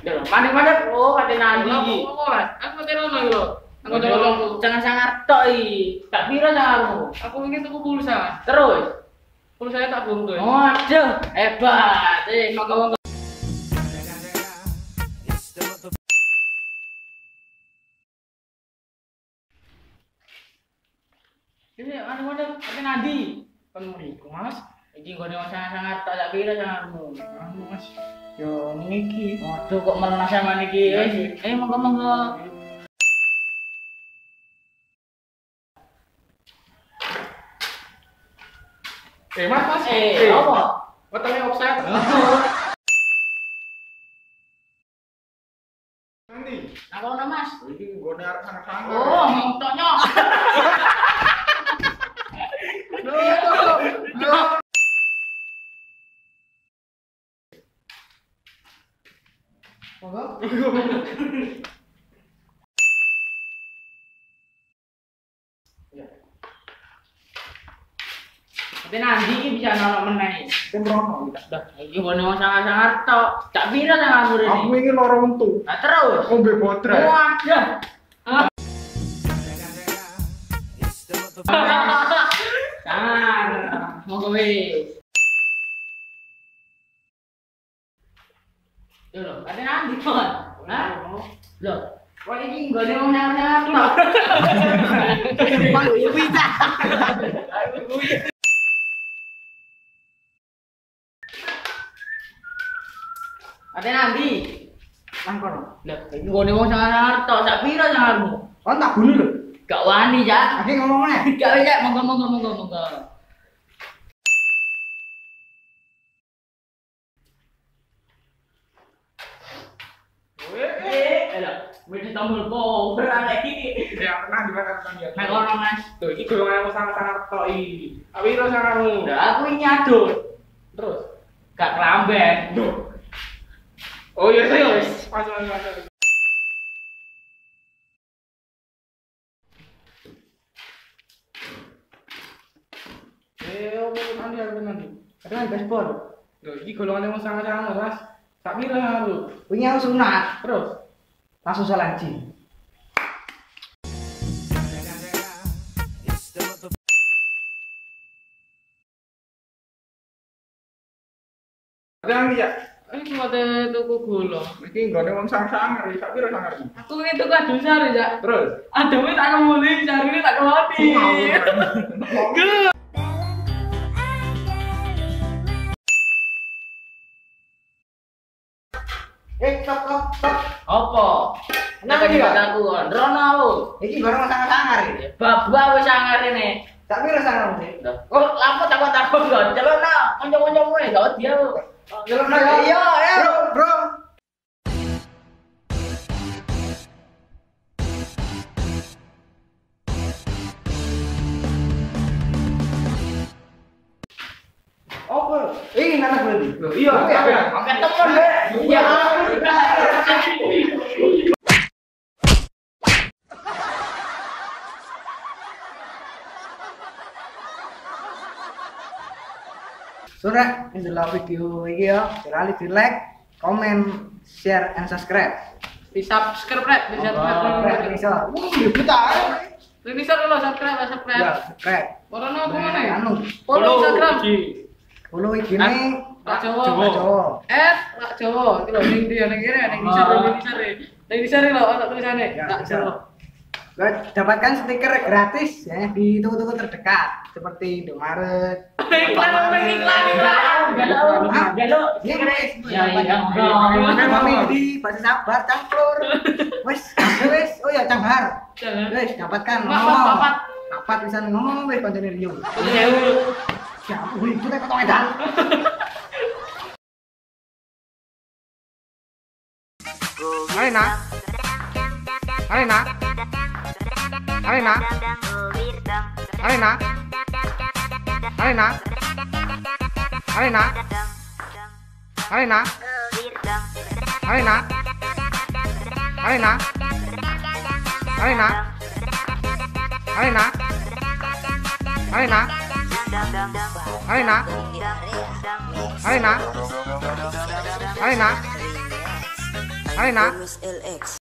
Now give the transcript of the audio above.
Mana oh kate nandi iki. Aku telono iki lho. Aku Jangan sangar tok iki. Tak pira sangarmu? Aku ingin tuku pulsa. Terus. Pulsanya tak bungkus. Waduh, hebat. Monggo-monggo. Ini mana kate nandi? Kan mriku, Mas. Iki nggone sangar-sangar tak pira sangarmu? Anu, Mas. Yo niki. Waduh kok melenah sama niki. Monggo-monggo. Mas. Apa? Wetenge offset. Nanti. Nang kono Mas. Iki nggone arek sangar-sangar. Oh, ngontoknya. Tapi nanti ini bisa nolok meneh. Sembrono iki. Dah, iki ngono sangar-sangar tok. Cak pira sangarmu rene? Aku ingin loro untu. Nah terus. Ombe botre. Waduh. Sangar. Monggo wis. Yo lho, ate nanti kon. Hah? Lho, kok iki nggone wong sangar-sangar tok. Malu ya bisa. Ate nanti. Nang kono. Lah, nggone wong sangar-sangar tok. Sak pira sangarmu? Kon tak bunuh lho. Gak wani, Cak. Aki ngomong meneh. Gak bisa, monggo. Wis tombol power lagi. Ya pernah dimakan dia. Nek ono Mas. Tuh iki golongan sangar-sangar tok iki. Apa ira sangarmu? Lah aku nyadul. Terus. Gak kelamben. Oh iya serius. Pas. Nanti. Kadang baseball. Loh, iki golongan wong sangar-sangar, Mas. Tak pira lu. Wingi aku sunat, Terus. langsung salat haji. Kadang ya. Iki mate tuku gula. Iki nggone wong sangar-sangar, tak pira sangarmu? Aku itu kadung sari, Cak. Terus. Aduh, tak kemuli, sarine tak keloti. Stop. Apa? Kenapa iki, Pak? Aku Rono aku. Iki barang sangar-sangar iki. Babah wis sangar ini. Tak pira sangarmu sih? Kok lampu takut-takut kok. Celana kanca-kancamu gak dia. Jelek iya, ya. Bro. Apa? Ini anak berarti. Loh, iya, ya. Angkat temen deh. Ya ampun. Sudah, ini adalah video ini ya. Jangan lupa di like, comment, share, and subscribe. Di subscribe, di subscribe. Bisa. Kita. Ini lo subscribe. Ya, subscribe. Follow apa mana? Anu, Follow Instagram. follow iki ne. Lak Jawa. Jawa. Lak Jawa. Iki lho ning ndi ning kene ning isar lho ono tulisane. Ya, Lak bisa. Jawa. Dapatkan stiker gratis ya di toko-toko terdekat seperti Indomaret. Iklan. Ya, guys. Ya. Kami di Pasar Sabar campur. Wes. Oh ya, Canghar. Wes, dapatkan ngomong. Papat bisa ngomong wes koncone Rio. Ya, ribut kok edan. Arena. Arena. Arena. Arena. Arena. Arena. Arena. Arena. Arena. Arena. Arena. Arena. Arena. Arena. Arena. Arena. Bonus LX.